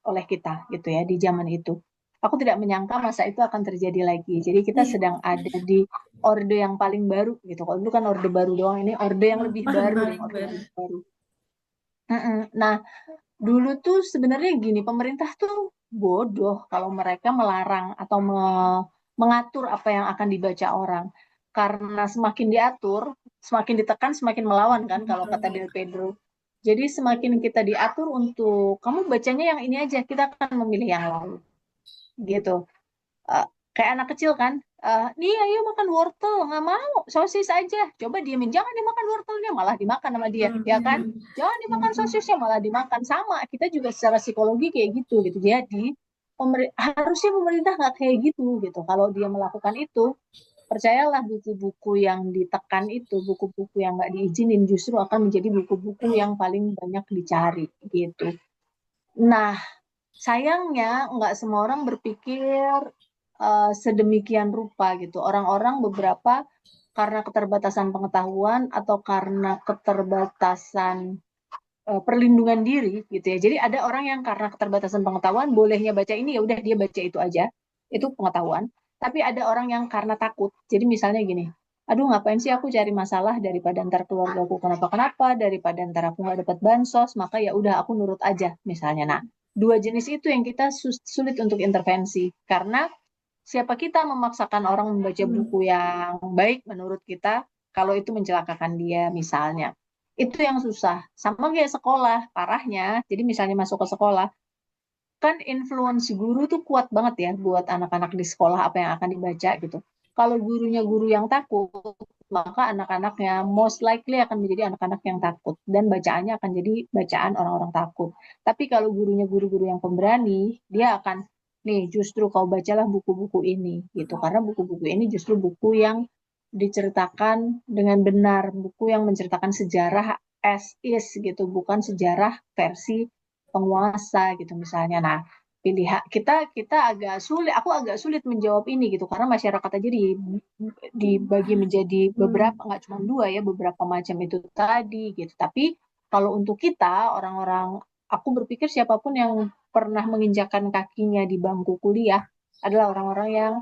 oleh kita gitu ya di zaman itu. Aku tidak menyangka masa itu akan terjadi lagi. Jadi kita Iya, sedang ada di orde yang paling baru gitu. Kalau dulu kan orde baru doang, ini orde yang lebih baru deh, paling orde baru. lebih baru. Mm-mm. Nah, dulu tuh sebenarnya gini, pemerintah tuh bodoh kalau mereka melarang atau mengatur apa yang akan dibaca orang. Karena semakin diatur, semakin ditekan, semakin melawan kan kalau kata Del Pedro. Jadi semakin kita diatur untuk kamu bacanya yang ini aja, kita akan memilih yang lain gitu. Eh, kayak anak kecil kan, nih ayo makan wortel, nggak mau, sosis aja, coba diemin, jangan dimakan wortelnya, malah dimakan sama dia, ya kan, jangan dimakan sosisnya, malah dimakan. Sama kita juga secara psikologi kayak gitu gitu. Jadi harusnya pemerintah nggak kayak gitu kalau dia melakukan itu. Percayalah, buku-buku yang ditekan itu, buku-buku yang nggak diizinin justru akan menjadi buku-buku yang paling banyak dicari gitu. Nah, sayangnya nggak semua orang berpikir sedemikian rupa gitu. Orang-orang beberapa karena keterbatasan pengetahuan atau karena keterbatasan perlindungan diri gitu ya. Jadi ada orang yang karena keterbatasan pengetahuan bolehnya baca ini, ya udah dia baca itu aja. Itu pengetahuan. Tapi ada orang yang karena takut. Jadi misalnya gini, aduh ngapain sih aku cari masalah daripada ntar keluarga aku kenapa-kenapa, daripada ntar aku nggak dapat bansos, maka ya udah aku nurut aja misalnya. Nah, dua jenis itu yang kita sulit untuk intervensi karena siapa kita memaksakan orang membaca buku yang baik menurut kita kalau itu mencelakakan dia misalnya. Itu yang susah. Sama kayak sekolah, parahnya. Jadi misalnya masuk ke sekolah, kan influence guru tuh kuat banget ya buat anak-anak di sekolah apa yang akan dibaca gitu. Kalau gurunya guru yang takut, maka anak-anaknya most likely akan menjadi anak-anak yang takut dan bacaannya akan jadi bacaan orang-orang takut. Tapi kalau gurunya guru-guru yang pemberani, dia akan nih justru kau bacalah buku-buku ini gitu. Karena buku-buku ini justru buku yang diceritakan dengan benar, buku yang menceritakan sejarah as is gitu, bukan sejarah versi penguasa gitu misalnya. Nah, pilihan kita agak sulit, aku agak sulit menjawab ini gitu karena masyarakat aja dibagi menjadi beberapa, nggak cuma dua ya, beberapa macam itu tadi gitu. Tapi kalau untuk kita orang-orang, aku berpikir siapapun yang pernah menginjakan kakinya di bangku kuliah adalah orang-orang yang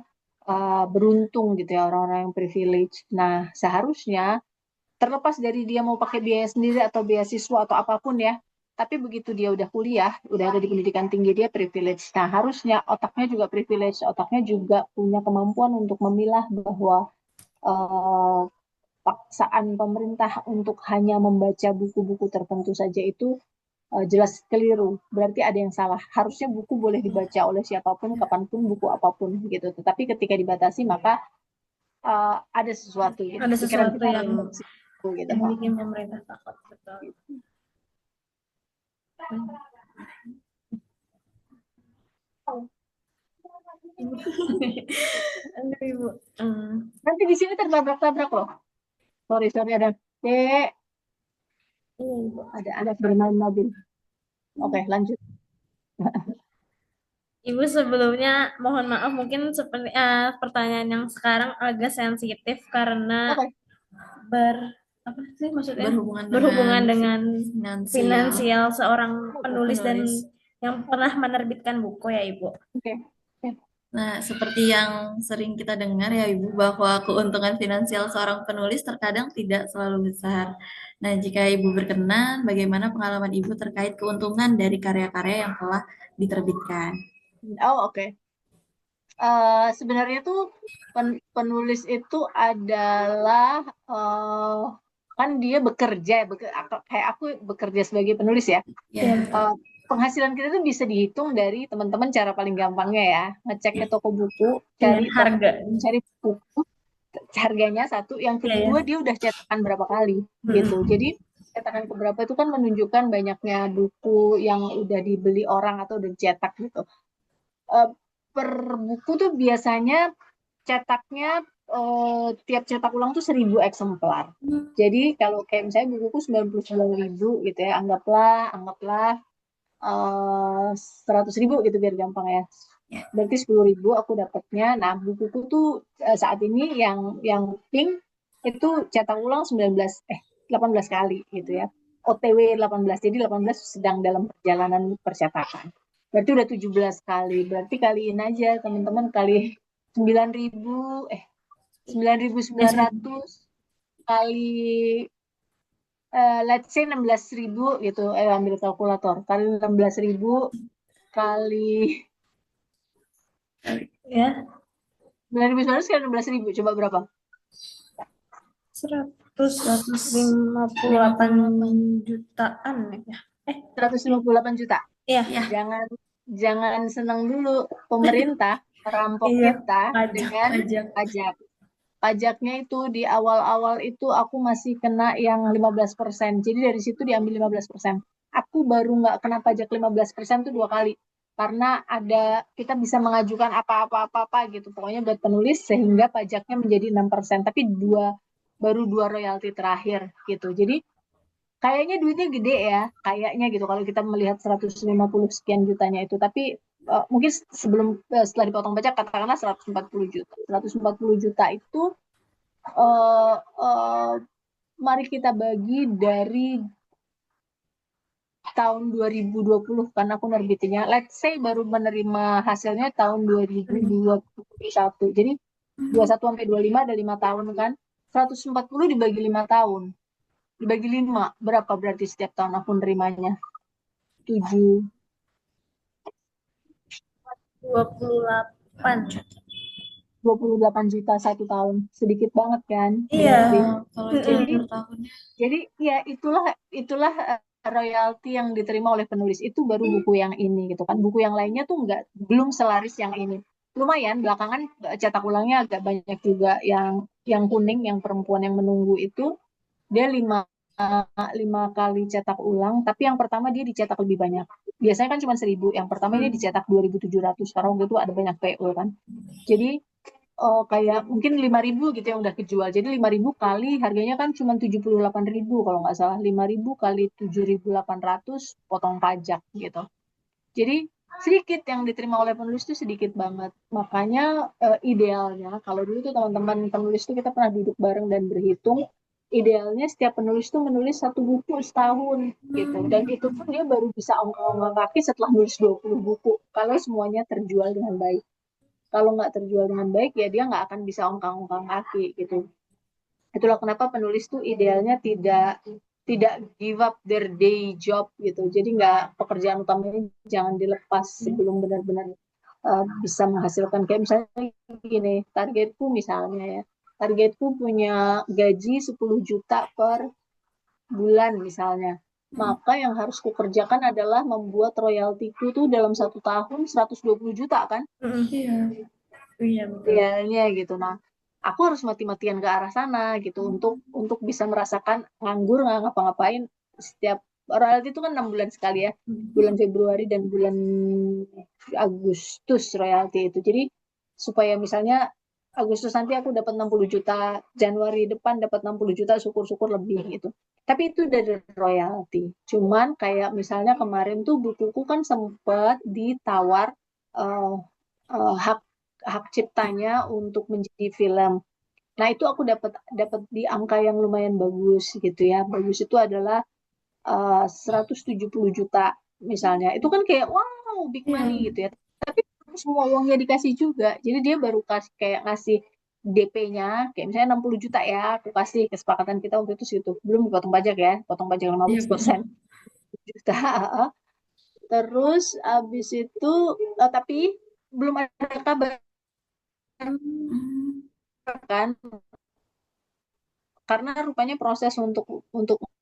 beruntung gitu ya, orang-orang yang privilege. Nah, seharusnya terlepas dari dia mau pakai biaya sendiri atau beasiswa atau apapun ya, tapi begitu dia udah kuliah, udah ada di pendidikan tinggi, dia privilege. Nah, harusnya otaknya juga privilege, otaknya juga punya kemampuan untuk memilah bahwa eh, paksaan pemerintah untuk hanya membaca buku-buku tertentu saja itu jelas keliru. Berarti ada yang salah. Harusnya buku boleh dibaca oleh siapapun, kapanpun, buku apapun gitu. Tetapi ketika dibatasi, maka ada sesuatu gitu. Ada Pikiran sesuatu kita harus yang ke situ gitu. bikin pemerintah takut, betul. Aduh, Ibu. Nanti di sini tertabrak-tabrak loh. Sorry, sorry ada. Dek, Iya, Ibu. Ada anak bermain mobil. Oke, lanjut. Ibu sebelumnya mohon maaf mungkin seperti pertanyaan yang sekarang agak sensitif karena Oke. ber apa sih maksudnya Berhubungan berhubungan dengan dengan finansial finansial seorang Oke. penulis dan penulis. yang pernah menerbitkan buku ya Ibu. Oke. Oke. Nah, seperti yang sering kita dengar ya Ibu, bahwa keuntungan finansial seorang penulis terkadang tidak selalu besar. Nah, jika Ibu berkenan, bagaimana pengalaman Ibu terkait keuntungan dari karya-karya yang telah diterbitkan? Oh, oke. Sebenarnya tuh penulis itu adalah kan dia bekerja, kayak aku bekerja sebagai penulis ya. Ya, Uh, Penghasilan kita tuh bisa dihitung dari teman-teman cara paling gampangnya ya, ngecek ke toko buku, Iya, cari harga. cari buku, harganya satu, yang Iya, kedua ya. dia udah cetakan berapa kali gitu. Mm-mm. Jadi cetakan keberapa itu kan menunjukkan banyaknya buku yang udah dibeli orang atau udah dicetak gitu. Eh, Per buku tuh biasanya cetaknya tiap cetak ulang tuh 1.000 eksemplar. Jadi kalau kayak misalnya bukuku 99.000 gitu ya, anggaplah 100.000 gitu biar gampang ya. ya, Berarti 10.000 aku dapatnya. Nah, bukuku tuh saat ini yang pink itu cetak ulang 18 kali gitu ya. OTW 18. Jadi 18 sedang dalam perjalanan percetakan. Berarti udah 17 kali. Berarti kaliin aja teman-teman, kali 9.000 Eh, 9.900 kali let's say 16.000 gitu. Ambil kalkulator. Kali 16.000 kali ya 9.900 kali 16.000. Coba berapa? 158 jutaan ya. 158 juta. Iya, ya, Jangan jangan senang dulu. Pemerintah merampok iya, kita pajak. dengan pajak. pajak. Pajaknya itu di awal-awal itu aku masih kena yang 15%. Jadi dari situ diambil 15%. Aku baru nggak kena pajak 15% tuh 2 kali. Karena kita bisa mengajukan apa-apa gitu. Pokoknya buat penulis sehingga pajaknya menjadi 6%. Tapi baru dua royalti terakhir gitu. Jadi kayaknya duitnya gede ya, kayaknya gitu kalau kita melihat 150 sekian jutanya itu. Tapi mungkin setelah dipotong pajak katakanlah 140 juta. 140 juta itu uh, uh, mari kita bagi dari tahun 2020 karena aku nerbitinnya. Let's say baru menerima hasilnya tahun 2021. Jadi 21 sampai 25 ada 5 tahun kan. 140 dibagi 5 tahun. Dibagi 5, berapa berarti setiap tahun aku nerimanya? 7, 28. 28 juta satu tahun. Sedikit banget kan, Iya. berarti. Kalau itu Jadi, per tahunnya, jadi ya itulah royalti yang diterima oleh penulis. Itu baru buku yang ini gitu kan. Buku yang lainnya tuh belum selaris yang ini. Lumayan, belakangan cetak ulangnya agak banyak juga yang kuning, yang perempuan yang menunggu itu dia lima kali cetak ulang, tapi yang pertama dia dicetak lebih banyak. Biasanya kan cuma 1.000, yang pertama ini dicetak 2.700, karena waktu itu ada banyak PO kan. Jadi kayak mungkin 5.000 gitu yang udah kejual. Jadi 5.000 kali harganya kan cuma 78.000 kalau nggak salah. 5.000 kali 7.800 potong pajak gitu. Jadi sedikit yang diterima oleh penulis itu sedikit banget. Makanya idealnya kalau dulu tuh teman-teman penulis tuh kita pernah duduk bareng dan berhitung. Idealnya setiap penulis tuh menulis satu buku setahun gitu. Dan itu pun dia baru bisa ongkang-ongkang kaki setelah nulis 20 buku. Kalau semuanya terjual dengan baik. Kalau nggak terjual dengan baik ya dia nggak akan bisa ongkang-ongkang kaki gitu. Itulah kenapa penulis tuh idealnya tidak tidak give up their day job gitu. Jadi nggak, pekerjaan utamanya jangan dilepas sebelum benar-benar bisa menghasilkan. Kayak misalnya gini, targetku misalnya ya, targetku punya gaji 10 juta per bulan misalnya. Maka yang harus kukerjakan adalah membuat royaltiku tuh dalam 1 tahun 120 juta kan, iya, Iya, betul. idealnya gitu. Nah, aku harus mati-matian ke arah sana gitu untuk bisa merasakan nganggur nggak ngapa-ngapain. Setiap royalti itu kan 6 bulan sekali ya, bulan Februari dan bulan Agustus royalti itu. Jadi supaya misalnya Agustus nanti aku dapat 60 juta, Januari depan dapat 60 juta, syukur-syukur lebih gitu. Tapi itu dari royalti. Cuman kayak misalnya kemarin tuh bukuku kan sempat ditawar uh, hak hak ciptanya untuk menjadi film. Nah, itu aku dapat dapat di angka yang lumayan bagus gitu ya. Bagus itu adalah 170 juta misalnya. Itu kan kayak wow, big money Iya. gitu ya. Tapi semua uangnya dikasih juga. Jadi dia baru kasih kayak ngasih DP-nya kayak misalnya 60 juta ya, aku kasih kesepakatan kita waktu itu situ. Belum dipotong pajak ya, potong pajak Iya, Bu. 15% juta. Terus abis itu tapi belum ada kabar Hmm. kan karena rupanya proses untuk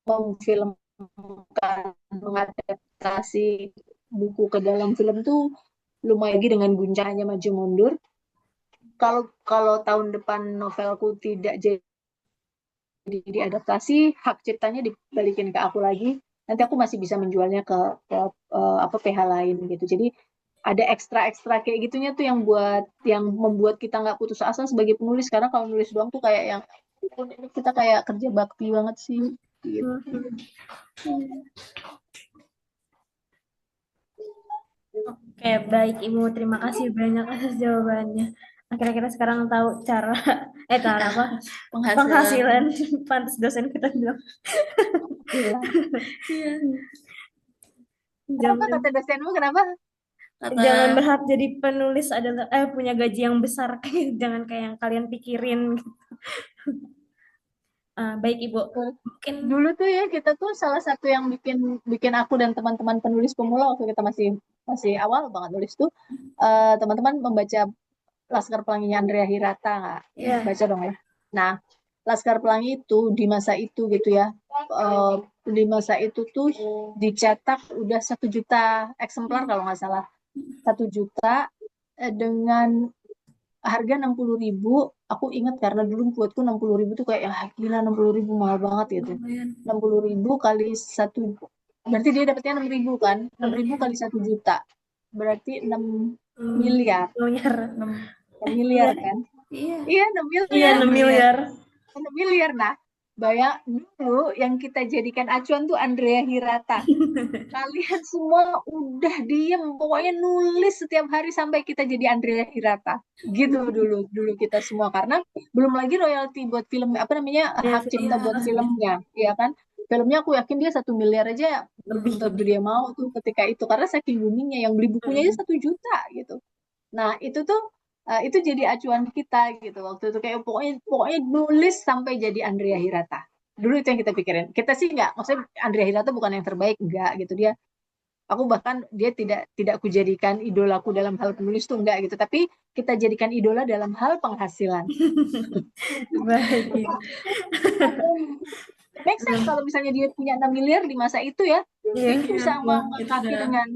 memfilmkan mengadaptasi buku ke dalam film tuh lumayan lagi dengan guncangannya maju mundur. Kalau kalau tahun depan novelku tidak jadi diadaptasi, hak ciptanya dibalikin ke aku lagi. Nanti aku masih bisa menjualnya ke apa PH lain gitu. Jadi ada ekstra-ekstra kayak gitunya tuh yang membuat kita nggak putus asa sebagai penulis karena kalau nulis doang tuh kayak yang ini kita kayak kerja bakti banget sih gitu. Oke, baik Ibu. Terima kasih banyak atas jawabannya. Akhirnya kita sekarang tahu cara, cara apa? Penghasilan. Penghasilan. Pantas dosen kita bilang. Gila. Iya. Kenapa Jangan, kata dosenmu kenapa? Kata jangan berharap jadi penulis adalah punya gaji yang besar. Jangan kayak yang kalian pikirin. Baik Ibu. Mungkin Dulu tuh ya kita tuh salah satu yang bikin bikin aku dan teman-teman penulis pemula waktu kita masih masih awal banget nulis tuh teman-teman membaca Laskar Pelanginya Andrea Hirata nggak? ya. Baca dong ya. Nah, Laskar Pelangi itu di masa itu gitu ya, eh, di masa itu tuh dicetak udah 1 juta eksemplar kalau nggak salah. 1 juta dengan harga 60.000. Aku ingat karena dulu buatku 60.000 tuh kayak ya gila 60.000 mahal banget gitu. lumayan. 60.000 kali satu, berarti dia dapatnya 6.000 kan? 6.000 kali 1 juta berarti 6 miliar. Miliar. 6 miliar Iya, kan? Iya, Iya, 6 iya miliar. 6 miliar. miliar. 6 miliar. Nah, bayang dulu yang kita jadikan acuan tuh Andrea Hirata. Kalian semua udah diem, pokoknya nulis setiap hari sampai kita jadi Andrea Hirata. Gitu dulu dulu kita semua karena belum lagi royalti buat film apa namanya Iya, hak Iya, cipta buat filmnya, ya kan? Filmnya aku yakin dia 1 miliar aja belum lebih tentu lebih. dia mau tuh ketika itu karena saking boomingnya yang beli bukunya aja 1 juta gitu. Nah, itu tuh itu jadi acuan kita gitu waktu itu kayak pokoknya pokoknya nulis sampai jadi Andrea Hirata. Dulu itu yang kita pikirin. Kita sih nggak, maksudnya Andrea Hirata bukan yang terbaik enggak gitu dia. Aku bahkan dia tidak kujadikan idolaku dalam hal penulis tuh enggak gitu, tapi kita jadikan idola dalam hal penghasilan. Baik Ibu. Make sense kalau misalnya dia punya 6 miliar di masa itu ya. Iya. Dia tuh iya, bisa Bu. Itu mengangkati udah. dengan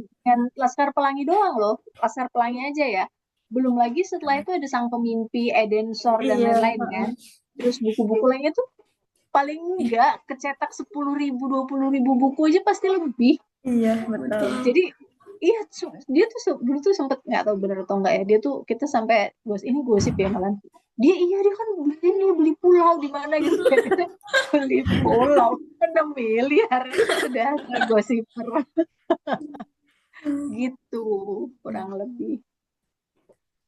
Laskar Pelangi doang loh. Laskar Pelangi aja ya. Belum lagi setelah itu ada Sang Pemimpi, Eden Sor, dan Iya. lain-lain kan. Terus buku-buku lainnya tuh paling enggak kecetak 10.000, 20.000 buku aja pasti lebih. Iya, betul. Betul. Jadi iya dia tuh dulu tuh sempet nggak tahu benar atau enggak ya dia tuh kita sampai ini gosip ya malah dia kan beli pulau di mana gitu kan kita beli pulau 6 miliar udah gosip gitu kurang lebih.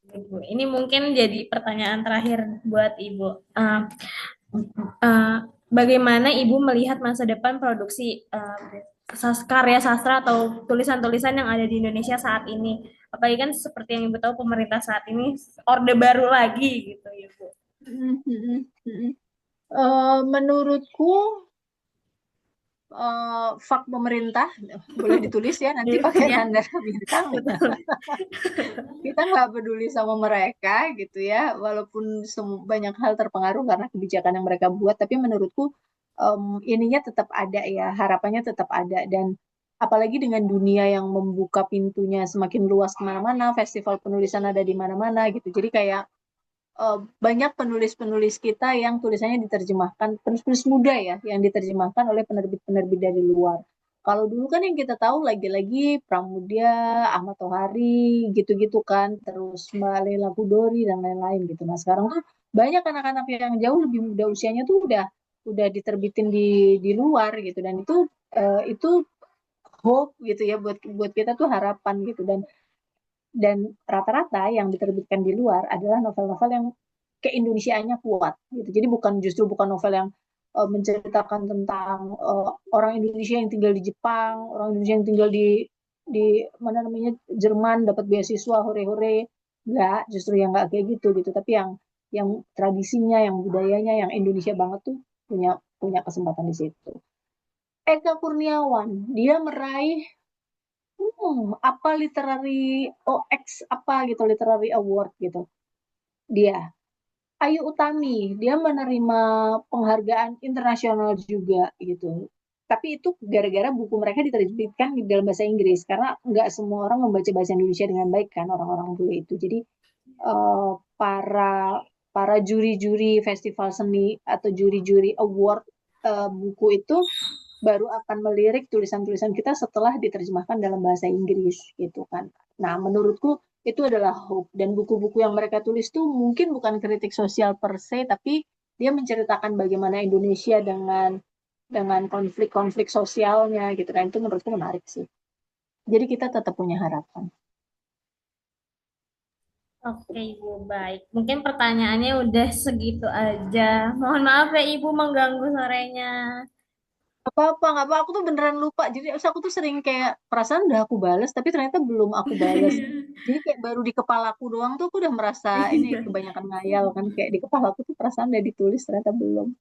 Ibu. Ini mungkin jadi pertanyaan terakhir buat Ibu. Uh, Bagaimana Ibu melihat masa depan produksi karya sastra atau tulisan-tulisan yang ada di Indonesia saat ini? Apalagi kan seperti yang Ibu tahu pemerintah saat ini orde baru lagi gitu, Ibu. Menurutku fak pemerintah boleh ditulis ya nanti pakai Iya, tanda bintang. Betul. Kita nggak peduli sama mereka gitu ya walaupun banyak hal terpengaruh karena kebijakan yang mereka buat tapi menurutku ininya tetap ada ya harapannya tetap ada dan apalagi dengan dunia yang membuka pintunya semakin luas kemana-mana festival penulisan ada di mana-mana gitu jadi kayak banyak penulis-penulis kita yang tulisannya diterjemahkan penulis-penulis muda ya yang diterjemahkan oleh penerbit-penerbit dari luar Kalau dulu kan yang kita tahu lagi-lagi Pramudia, Ahmad Tohari, gitu-gitu kan, terus Mbak Lela Kudori dan lain-lain gitu. Nah sekarang tuh banyak anak-anak yang jauh lebih muda usianya tuh udah diterbitin di luar gitu, dan itu hope gitu ya, buat buat kita tuh harapan gitu. Dan rata-rata yang diterbitkan di luar adalah novel-novel yang keindonesiaannya kuat gitu. Jadi justru bukan novel yang menceritakan tentang orang Indonesia yang tinggal di Jepang, orang Indonesia yang tinggal di mana namanya Jerman dapat beasiswa hore-hore. Enggak, justru yang enggak kayak gitu, tapi yang tradisinya, yang budayanya, yang Indonesia banget tuh punya punya kesempatan di situ. Eka Kurniawan, dia meraih apa literary OX apa gitu, literary award gitu. Dia Ayu Utami, dia menerima penghargaan internasional juga gitu. Tapi itu gara-gara buku mereka diterbitkan di dalam bahasa Inggris, karena nggak semua orang membaca bahasa Indonesia dengan baik kan, orang-orang bule itu. Jadi eh, para para juri-juri festival seni atau juri-juri award buku itu baru akan melirik tulisan-tulisan kita setelah diterjemahkan dalam bahasa Inggris gitu kan. Nah, menurutku itu adalah hope, dan buku-buku yang mereka tulis tuh mungkin bukan kritik sosial per se, tapi dia menceritakan bagaimana Indonesia dengan konflik-konflik sosialnya gitu kan. Itu menurutku menarik sih. Jadi kita tetap punya harapan. Oke, Ibu, baik. Mungkin pertanyaannya udah segitu aja. Mohon maaf ya, Ibu, mengganggu sorenya. Apa-apa, nggak apa, aku tuh beneran lupa. Jadi aku tuh sering kayak perasaan udah aku bales, tapi ternyata belum aku bales. Jadi kayak baru di kepalaku doang tuh aku udah merasa ini Iya. kebanyakan ngayal kan. Kayak di kepalaku tuh perasaan udah ditulis, ternyata belum.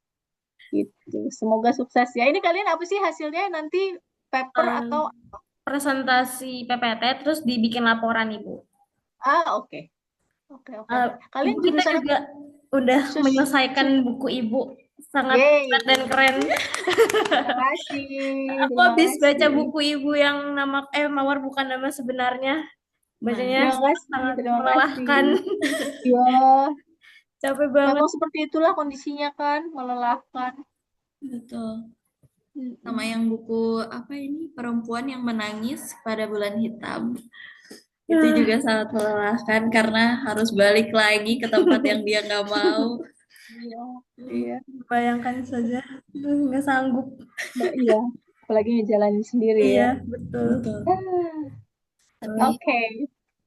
Gitu. Semoga sukses ya. Ini kalian apa sih hasilnya nanti, paper Em, atau presentasi PPT, terus dibikin laporan, Ibu. oke. Oke, oke. Ibu, Kalian kita jurusan apa? juga udah Sus, menyelesaikan sus. buku Ibu. Sangat hebat dan Yeay. keren. Terima kasih. Aku Terima habis baca kasih. buku Ibu yang Mawar bukan nama sebenarnya. Bacanya Terima kasih. sangat Terima kasih. melelahkan. Ya, Capek banget. memang seperti itulah kondisinya kan, melelahkan. Betul. Sama Mm-mm. yang buku apa ini perempuan yang menangis pada bulan hitam. Itu Ya, juga sangat melelahkan karena harus balik lagi ke tempat yang dia nggak mau. Iya, iya, bayangkan saja. Aduh, nggak sanggup. iya. Apalagi ngejalanin sendiri Iya, ya. betul. Betul. Tapi Oke,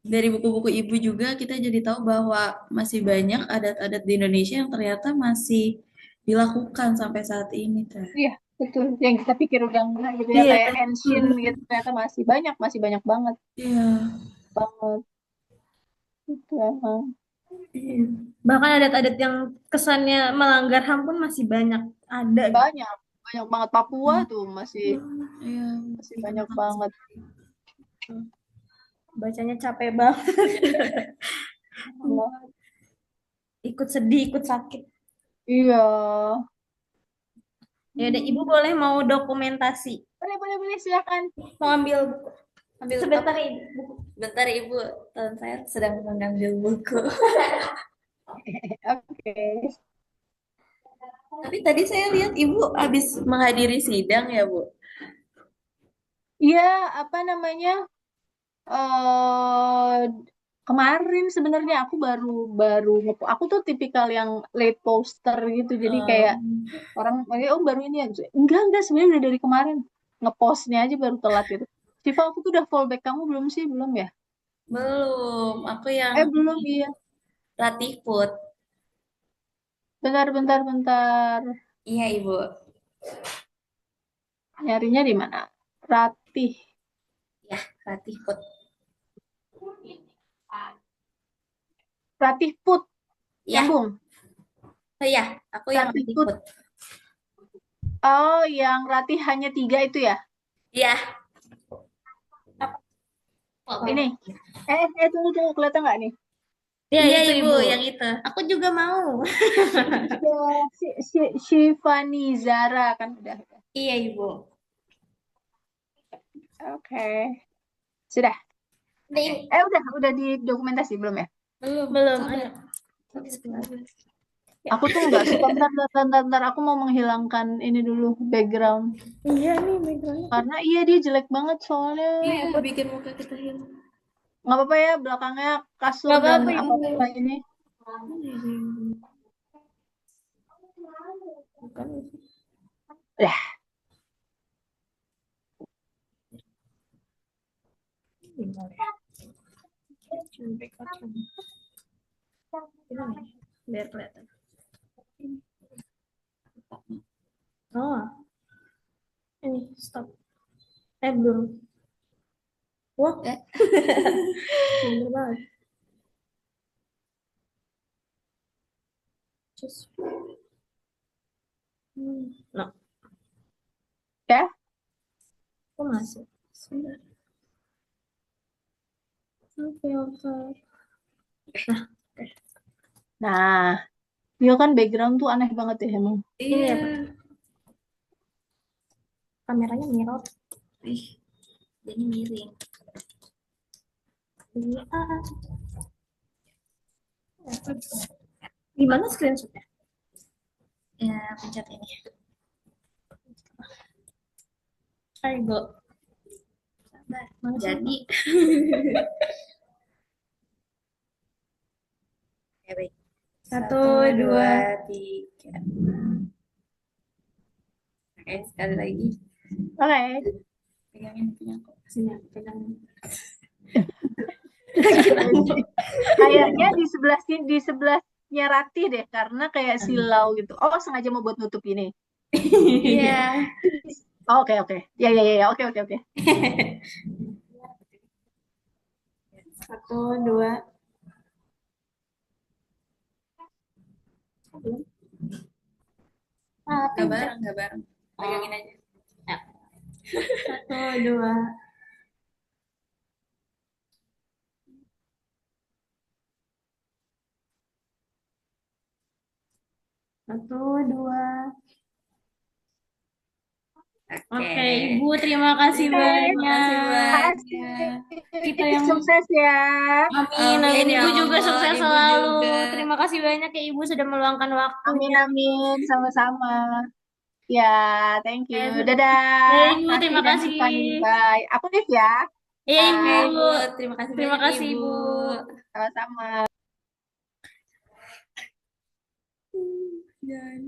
dari buku-buku ibu juga kita jadi tahu bahwa masih banyak adat-adat di Indonesia yang ternyata masih dilakukan sampai saat ini, Teh. iya betul. Yang kita pikir udah enggak gitu ya, Iya. kayak ancient gitu, ternyata masih banyak banget, Iya. banget. Itu emang Iya. Bahkan adat-adat yang kesannya melanggar HAM pun masih banyak ada gitu. banyak, banyak banget. Papua tuh masih Iya, masih bikin banyak panas. banget. Bacanya capek banget. Ikut sedih, ikut sakit. Iya. Ya udah, Ibu Hmm. boleh mau dokumentasi. Boleh, boleh, boleh, silakan. Mau ambil buku. Ambil Sebentar, apa? Ibu. Bentar Ibu, teman saya sedang mengambil buku. Oke. Tapi tadi saya lihat Ibu habis menghadiri sidang ya, Bu? Iya, apa namanya? eh Kemarin sebenarnya aku baru baru aku tuh tipikal yang late poster gitu. Jadi kayak orang oh baru ini ya. Enggak, sebenarnya udah dari kemarin. Ngepostnya aja baru telat gitu. Siva, aku tuh udah fallback kamu belum sih? Belum ya? Belum. Aku yang Belum, iya. Ratih Put. Bentar, bentar, bentar. Iya, Ibu. Nyarinya di mana? Ratih. Ya, Ratih Put. Ratih Put. Ya, Nyambung. oh iya, aku yang Ratih Ratih Put. Put. Oh, yang Ratih hanya 3 itu ya? Iya. Ini. Tunggu, kelihatan nggak nih? Ya, Iya, itu Ibu, Ibu. yang itu. Aku juga mau. Ya, Shivani Zara kan udah. Iya, Ibu. Oke. Sudah. Nih, Udah di dokumentasi belum ya? Belum. belum Sabar. ada. Sabar. Aku tuh nggak suka, bentar, aku mau menghilangkan ini dulu, background. Iya nih backgroundnya. Karena iya dia jelek banget soalnya. Iya, bikin muka kita hilang. Nggak apa-apa ya, belakangnya kasur Gak dan apa-apa ibu. apa-apa ini. Bukan. Ya, Gimana? Cuma background. Ini nih, biar kelihatan. Oh, ini stop. Belum. Wah, Eh, bener banget. Just, no, ya. kok masih? Sebentar. Oke, oke. Nah, oke. Nah, dia kan background tuh aneh banget ya emang. Ini iya. apa? Kameranya mirror. Ih, jadi miring. Ini gimana screenshotnya? Ya, pencet ini. Ayo, Sabar. mana sih? Jadi, oke, baik. Satu, dua. 3. Oke, sekali lagi. Oke. Pegangin punya aku. Sini, pegang. Kayaknya di sebelahnya Ratih deh, karena kayak silau gitu. Oh, sengaja mau buat nutup ini. Iya. Oh, oke. Ya, oke. Satu, dua. Nggak bareng, nggak bareng. Pegangin aja. Ya. Satu, dua. Satu, dua. Oke, Ibu, terima kasih Oke. banyak. Makasih. Kita yang Sukses ya. amin, Amin amin. ya Ibu juga Allah, sukses Ibu selalu. juga. Terima kasih banyak ya Ibu sudah meluangkan Amin, waktunya. amin. Sama-sama. Ya, thank you. Eh, ya Dadah, Ibu, Rati terima dan kasih. Tiffany. Bye. Aku Tiff ya. Ya Ibu, Oke, Bye. Ibu. Terima kasih terima banyak, kasih Ibu. Ibu. Sama-sama. Jangan.